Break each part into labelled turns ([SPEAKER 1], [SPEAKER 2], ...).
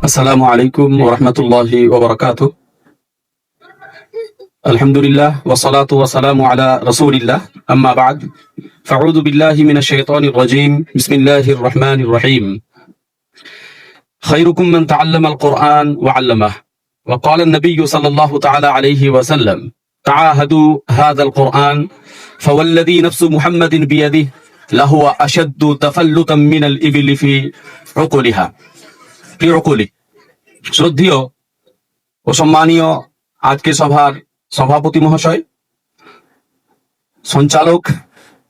[SPEAKER 1] আসসালামু আলাইকুম ওয়া রাহমাতুল্লাহি ওয়া বারাকাতুহু। আলহামদুলিল্লাহ ওয়া সালাতু ওয়া সালামু আলা রাসূলিল্লাহ, আম্মা বা'দ। ফাউযু বিল্লাহি মিনাশ শাইতানির রাজীম। বিসমিল্লাহির রহমানির রহিম। খায়রুকুম মান তাআল্লামাল কুরআন ওয়া 'আল্লামাহু। ওয়া ক্বালা an-নাবিয়্যু সাল্লাল্লাহু তাআলা আলাইহি ওয়া সাল্লাম, তাআহাদু হাযাল কুরআন ফাওয়াল্লাযী নাফসু মুহাম্মাদিন বিয়াদিহি লাহুয়া আশাদ্দু তাফাল্লুতাম মিনাল ইবলি ফি উকুলিহা। শ্রদ্ধেয় ও সম্মানীয় আজকে সভার সভাপতি মহাশয়, সঞ্চালক,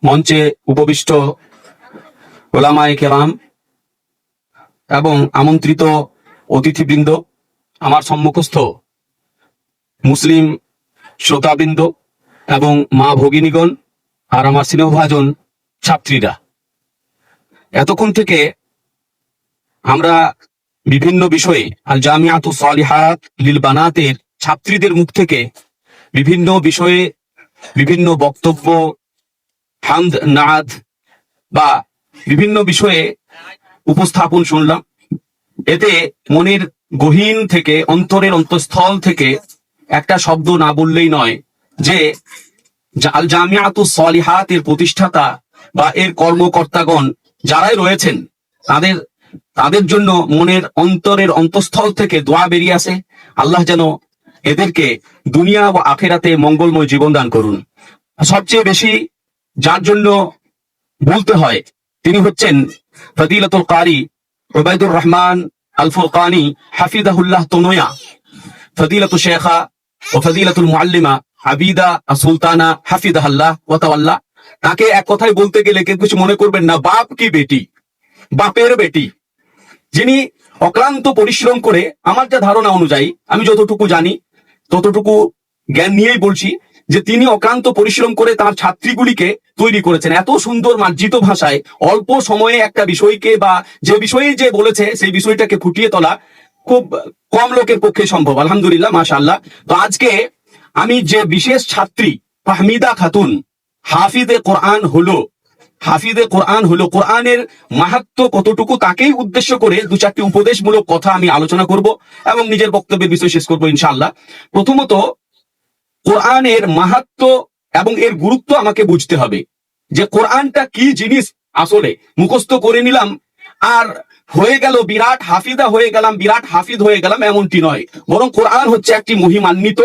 [SPEAKER 1] মঞ্চে উপবিষ্ট ওলামায়ে কেরাম এবং আমন্ত্রিত অতিথিবৃন্দ, আমার সম্মুখস্থ মুসলিম শ্রোতাবৃন্দ এবং মা ভগিনীগণ আর আমার স্নেহভাজন ছাত্রীরা, এতক্ষণ থেকে আমরা বিভিন্ন বিষয়ে আল জামিয়াতুস সালিহাত লিল বানাতের ছাত্রীদের মুখ থেকে বিভিন্ন বিষয়ে বিভিন্ন বক্তব্য, হামদ, নাদ বা বিভিন্ন বিষয়ে উপস্থাপন শুনলাম। এতে মনের গহীন থেকে, অন্তরের অন্তঃস্থল থেকে একটা শব্দ না বললেই নয় যে আল জামিয়াতুস সালিহাতের প্রতিষ্ঠাতা বা এর কর্মকর্তাগণ যারাই রয়েছেন, তাদের জন্য মনের অন্তরের অন্তঃস্থল থেকে দোয়া বেরিয়ে আসে, আল্লাহ যেন এদেরকে দুনিয়া ও আখিরাতে মঙ্গলময় জীবন দান করুন। সবচেয়ে বেশি যার জন্য বলতে হয় তিনি হচ্ছেন ফদিলাতুল কারি উবাইদুর রহমান আল ফুরকানি হাফিজাহুল্লাহ তনয়া, ফদিলাতুল শেখা ও ফদিলাতুল মুআল্লিমা আবিদা সুলতানা হাফিজাহাল্লাহ ওয়া তাওয়াল্লা। তাকে এক কথায় বলতে গেলে কেউ কিছু মনে করবেন না, বাপ কি বেটি, বাপের বেটি, যিনি অক্লান্ত পরিশ্রম করে, আমার যা ধারণা অনুযায়ী, আমি যতটুকু জানি ততটুকু জ্ঞান নিয়েই বলছি, যে তিনি অক্লান্ত পরিশ্রম করে তার ছাত্রীগুলিকে তৈরি করেছেন এত সুন্দর মার্জিত ভাষায়, অল্প সময়ে একটা বিষয়কে বা যে বিষয়ে যে বলেছে সেই বিষয়টাকে ফুটিয়ে তোলা খুব কম লোকের পক্ষে সম্ভব। আলহামদুলিল্লাহ, মাশাআল্লাহ। তো আজকে আমি যে বিশেষ ছাত্রী ফাহমিদা খাতুন হাফিজে কোরআন হলো, কোরআনের মাহাত্ম্য কতটুকু তাকেই উদ্দেশ্য করে দু চারটি উপদেশমূলক কথা আমি আলোচনা করব এবং নিজের বক্তব্যের বিষয় শেষ করবো ইনশাআল্লাহ। প্রথমত, কোরআনের মাহাত্ম্য এবং এর গুরুত্ব আমাকে বুঝতে হবে, যে কোরআনটা কি জিনিস। আসলে মুখস্থ করে নিলাম আর হয়ে গেল বিরাট হাফিদা হয়ে গেলাম, বিরাট হাফিজ হয়ে গেলাম, এমনটি নয়। বরং কোরআন হচ্ছে একটি মহিমান্বিত,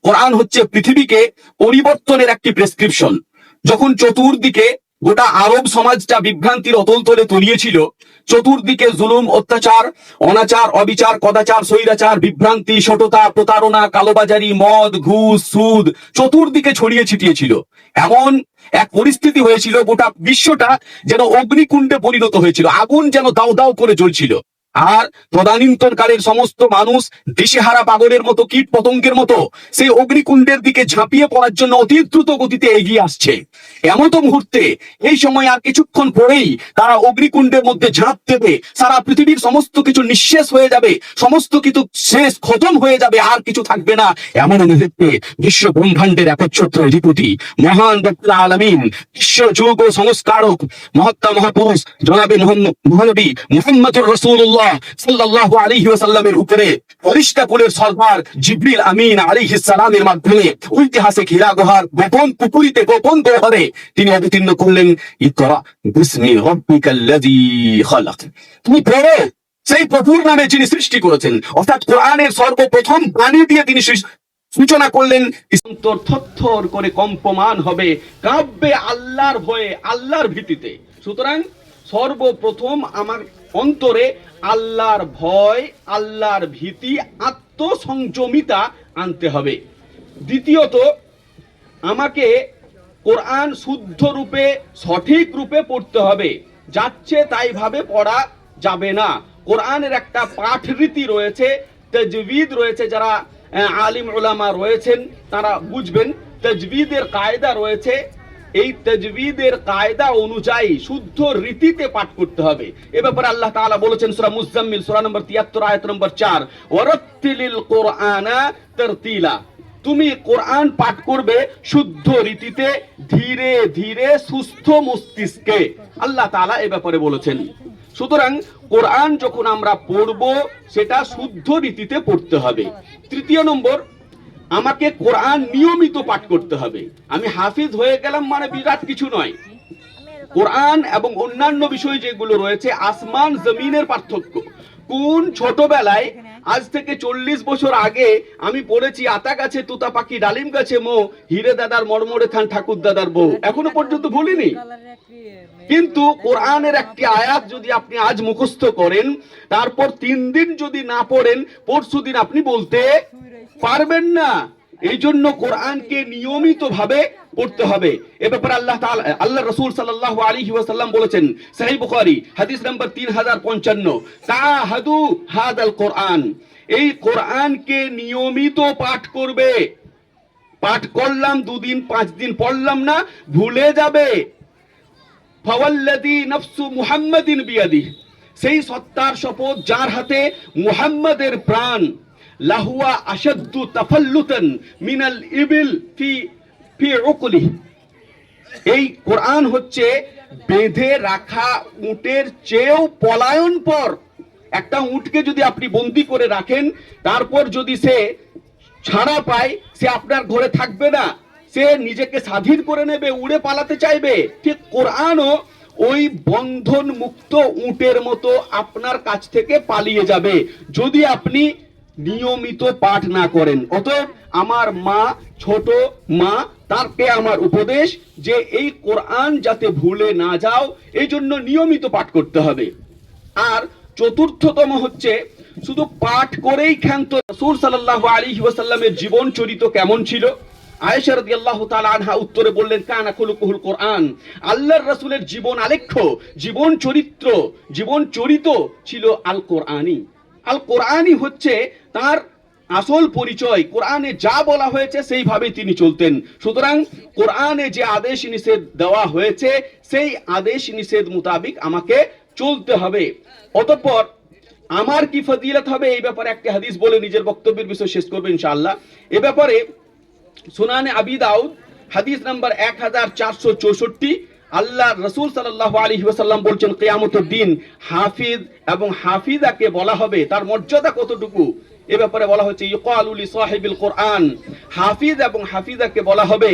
[SPEAKER 1] কোরআন হচ্ছে পৃথিবীকে পরিবর্তনের একটি প্রেসক্রিপশন। যখন চতুর্দিকে গোটা আরব সমাজটা বিভ্রান্তির অতল তলে তলিয়েছিল, চতুর্দিকে জুলুম, অত্যাচার, অনাচার, অবিচার, কদাচার, স্বৈরাচার, বিভ্রান্তি, সততা, প্রতারণা, কালোবাজারি, মদ, ঘুষ, সুদ চতুর্দিকে ছড়িয়ে ছিটিয়েছিল, এমন এক পরিস্থিতি হয়েছিল, গোটা বিশ্বটা যেন অগ্নিকুণ্ডে পরিণত হয়েছিল, আগুন যেন দাউ দাউ করে জ্বলছিল। আর তদানীন্তনকালের সমস্ত মানুষ দিশেহারা পাগলের মতো, কীট পতঙ্গের মতো সেই অগ্নিকুণ্ডের দিকে ঝাঁপিয়ে পড়ার জন্য অতি দ্রুত গতিতে এগিয়ে আসছে। এমন তো মুহূর্তে, এই সময় আর কিছুক্ষণ পরেই তারা অগ্নিকুণ্ডের মধ্যে ঝাঁপ দেবে, সারা পৃথিবীর সমস্ত কিছু নিঃশেষ হয়ে যাবে, সমস্ত কিছু শেষ, খতম হয়ে যাবে, আর কিছু থাকবে না। এমন মুহূর্তে বিশ্ব ব্রহ্মাণ্ডের একচ্ছত্র অধিপতি, মহান রব্বুল আলামিন, বিশ্ব যুগ ও সংস্কারক, মহাত্মা মহাপুরুষ জনাবে মহানবী মুহাম্মদুর রাসূলুল্লাহ সাল্লাল্লাহু আলাইহি ওয়াসাল্লামের উপরে ফেরেশতা কুলের সরদার জিবরিল আমিন আলাইহিস সালামের মাধ্যমে ঐতিহাসিক হীরা গুহার গোপন পুকুরিতে, গোপন গহ্বরে তিনি অবতীর্ণ করলেন, ইকরা বিসমি রাব্বিকাল্লাযী খালাক। তুমি পড়ো সেই প্রভুর নামে যিনি সৃষ্টি করেছেন। অর্থাৎ কোরআনের সর্বপ্রথম বাণী দিয়ে তিনি সূচনা করলেন, অন্তর থরথর করে কম্পমান হবে, কাঁপবে আল্লাহর ভয়ে, আল্লাহর ভীতিতে। সুতরাং সর্বপ্রথম আমার অন্তরে আল্লাহর ভয়, আল্লাহর ভীতি, আত্মসংযমিতা আনতে হবে। দ্বিতীয়ত, আমাকে কোরআন শুদ্ধ রূপে, সঠিক রূপে পড়তে হবে। যাচ্ছে তাই ভাবে পড়া যাবে না। কোরআনের একটা পাঠ রীতি রয়েছে, তাজবিদ রয়েছে, যারা আলিম উলামা রয়েছেন তারা বুঝবেন। তাজবিদের কায়দা রয়েছে, এই তাজবিদের কায়দা অনুযায়ী শুদ্ধ রীতিতে পাঠ করতে হবে। এ ব্যাপারে আল্লাহ তাআলা বলেছেন সূরা মুজাম্মিল সূরা নম্বর 73 আয়াত নম্বর 4, ওয়ারাত্তিলিল কুরআনা তারতিলা। তুমি কোরআন পাঠ করবে শুদ্ধ রীতিতে, ধীরে ধীরে, সুস্থ মস্তিষ্কে। আল্লাহ তাআলা এ ব্যাপারে বলেছেন। সুতরাং কোরআন যখন আমরা পড়ব সেটা শুদ্ধ রীতিতে পড়তে হবে। তৃতীয় নম্বর, আমাকে কোরআন নিয়মিত পাঠ করতে হবে। আমি হাফিজ হয়ে গেলাম মানে বিরাট কিছু নয়। কোরআন এবং অন্যান্য বিষয় যেগুলো রয়েছে, আসমান জমিনের পার্থক্য। কোন ছোটবেলায় আজ থেকে 40 বছর আগে আমি পড়েছি আতা গাছে তোতা পাখি ডালিম গাছে মো, হিরে দাদার মরমরে থান ঠাকুর দাদার বউ, এখনো পর্যন্ত ভুলিনি। কিন্তু কোরআনের একটি আয়াত যদি আপনি আজ মুখস্থ করেন, তারপর 3 দিন যদি না পড়েন, পরশু দিন আপনি বলতে পারবেন না। এই জন্য কোরআনকে নিয়মিত ভাবে পড়তে হবে। এ ব্যাপারে আল্লাহ রাসূল সাল্লাল্লাহু আলাইহি ওয়াসাল্লাম বলেছেন, সহিহ বুখারী হাদিস নাম্বার 3055, তাহাদু হাদাল কোরআন, এই কোরআনকে নিয়মিত পাঠ করবে। পাঠ করলাম 2 দিন 5 দিন পড়লাম না, ভুলে যাবে। ফাওয়াল্লাযী নাফসু মুহাম্মাদিন বিয়াদিহি, সেই সত্তার শপথ যার হাতে মুহাম্মাদের প্রাণ, লাহুয়া আশাদ্দু তাফাল্লুতান মিনাল ইবিল ফি উকলিহি, এই কোরআন হচ্ছে বেঁধে রাখা উটের চেয়েও পলায়নপর। একটা উটকে যদি আপনি বন্দি করে রাখেন, তারপর যদি সে ছাড়া পায়, সে আপনার ঘরে থাকবে না, সে নিজেকে স্বাধীন করে নেবে, উড়ে পালাতে চাইবে। ঠিক কোরআনও ওই বন্ধন মুক্ত উটের মতো আপনার কাছ থেকে পালিয়ে যাবে যদি আপনি নিয়মিত পাঠ না করেন। অতএব আমার মা, ছোট মা, তারকে আমার উপদেশ যে এই কোরআন যাতে ভুলে না যাও, এই জন্য নিয়মিত পাঠ করতে হবে। আর চতুর্থতম হচ্ছে, শুধু পাঠ করেই ক্ষান্ত। রাসূল সাল্লাল্লাহু আলাইহি ওয়াসাল্লামের জীবন চরিত্র কেমন ছিল? আয়েশা রাদিয়াল্লাহু তাআলা আনহা উত্তরে বললেন, কানা খুলুকুল কোরআন, আল্লাহর রাসূলের জীবন আলেখ্য, জীবন চরিত্র, জীবন চরিত ছিল আল কোরআনি। আল কোরআনি হচ্ছে তার আসল পরিচয়। কোরআনে যা বলা হয়েছে সেইভাবে তিনি চলতেন। সুতরাং কোরআনে যে আদেশ নিষেধ দেওয়া হয়েছে, সেই আদেশ নিষেধ মোতাবিক আমাকে চলতে হবে। অতঃপর আমার কি ফজিলত হবে, এই ব্যাপারে একটা হাদিস বলে নিজের বক্তব্যের বিষয় শেষ করব ইনশাআল্লাহ। এ ব্যাপারে সুনানে আবি দাউদ হাদিস নাম্বার 1464, আল্লাহ রাসূল সাল্লাল্লাহু আলাইহি ওয়াসাল্লাম বলছেন, কিয়ামতের দিন হাফিজ এবং হাফিজাকে বলা হবে, তার মর্যাদা কতটুকু এ ব্যাপারে বলা হচ্ছে, ইউকালু লি সাহিবিল কোরআন, হাফিজ এবং হাফিজাকে বলা হবে,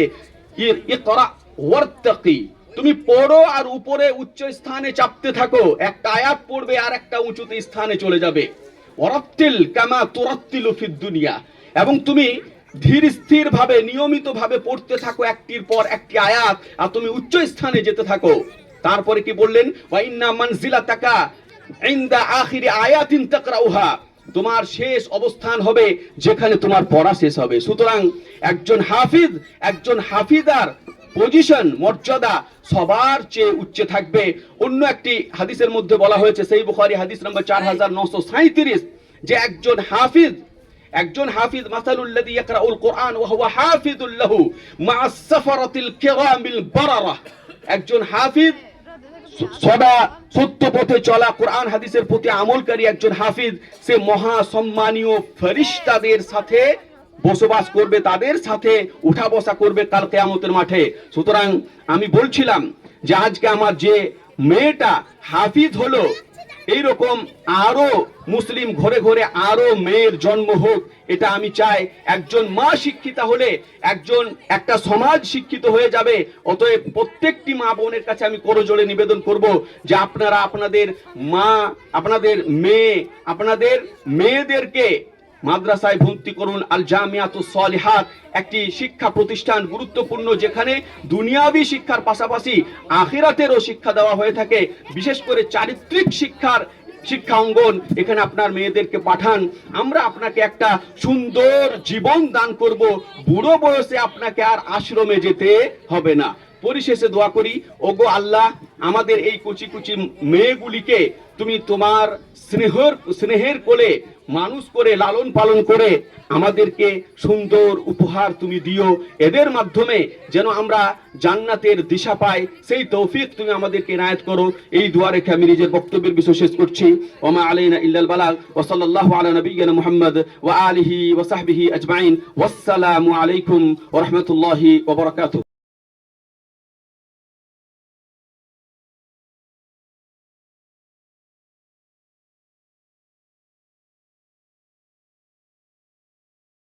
[SPEAKER 1] ইকরা ওয়ারতাকি, তুমি পড়ো আর উপরে উচ্চ স্থানে চাপতে থাকো। একটা আয়াত পড়বে আর একটা উঁচুতে স্থানে চলে যাবে। ওয়ারাত্তিল কামা তুরাত্তিলু ফিদ দুনিয়া, এবং তুমি ধীর স্থির ভাবে নিয়মিত ভাবে পড়তে থাকো একটির পর একটি আয়াত, আর তুমি উচ্চ স্থানে যেতে থাকো। তারপরে কি বললেন, ওয়া ইন্না মানজিলাতাকা ইনদা আখিরি আয়াতিন তাকরাউহা, তোমার শেষ অবস্থান হবে যেখানে তোমার পড়া শেষ হবে। সুতরাং একজন হাফিজ, একজন হাফিজার পজিশন, মর্যাদা সবার চেয়ে উচ্চে থাকবে। অন্য একটি হাদিসের মধ্যে বলা হয়েছে, সহিহ বুখারী হাদিস নম্বর 4937, যে একজন হাফিজ মাসালুল্লাযী ইয়াকরাউল কোরআন ওয়া হুয়া হাফিজুল লাহু মা'আস সাফারাতিল কিরামিল বারারা, একজন হাফিজ সদা সত্য পথে চলা, কোরআন হাদিসের প্রতি আমলকারী একজন হাফিজ, সে মহা সম্মানীয় ফেরেশতাদের সাথে বসবাস করবে, তাদের সাথে উঠা বসা করবে কাল কিয়ামতের মাঠে। সুতরাং আমি বলছিলাম যে আজকে আমার যে মেয়েটা হাফিজ হলো, এইরকম আরো মুসলিম ঘরে ঘরে আরো মেয়ের জন্ম হোক, এটা আমি চাই। একজন মা শিক্ষিতা হলে একটা সমাজ শিক্ষিত হয়ে যাবে। অতএব প্রত্যেকটি মা বোনের কাছে আমি করজোড়ে নিবেদন করব যে আপনারা আপনাদের মা, আপনাদের মেয়ে, আপনাদের মেয়েদেরকে মাদ্রাসায় ভর্তি করুন। আল জামিয়াতুস সলিহাত একটি শিক্ষা প্রতিষ্ঠান, গুরুত্বপূর্ণ, যেখানে দুনিয়াবি শিক্ষার পাশাপাশি আখিরাতেরও শিক্ষা দেওয়া হয়ে থাকে। বিশেষ করে চারিত্রিক শিক্ষা অঙ্গন, এখানে আপনার মেয়েদেরকে পাঠান। আমরা আপনাকে একটা সুন্দর জীবন দান করব, বুড়ো বয়সে আপনাকে আর আশ্রমে যেতে হবে না। পরিশেষে দোয়া করি, ওগো আল্লাহ, আমাদের এই কুচি কুচি মেয়েগুলিকে তুমি তোমার স্নেহের কোলে মানুষ করে লালন পালন করে আমাদেরকে সুন্দর উপহার তুমি দিও। এদের মাধ্যমে যেন আমরা জান্নাতের দিশা পাই, সেই তৌফিক তুমি আমাদেরকে ইনায়েত করো। এই দোয়া রেখে আমি নিজের বক্তব্যের বিষয় শেষ করছি। ওয়া মা আলাইনা ইল্লাল বালাগ, ওয়া সাল্লাল্লাহু আলা নাবিয়্যিনা মুহাম্মদ ওয়া আলিহি ওয়া সাহবিহি আজমাইন। ওয়াসসালামু আলাইকুম ওয়া রাহমাতুল্লাহি ওয়া বারাকাতুহু।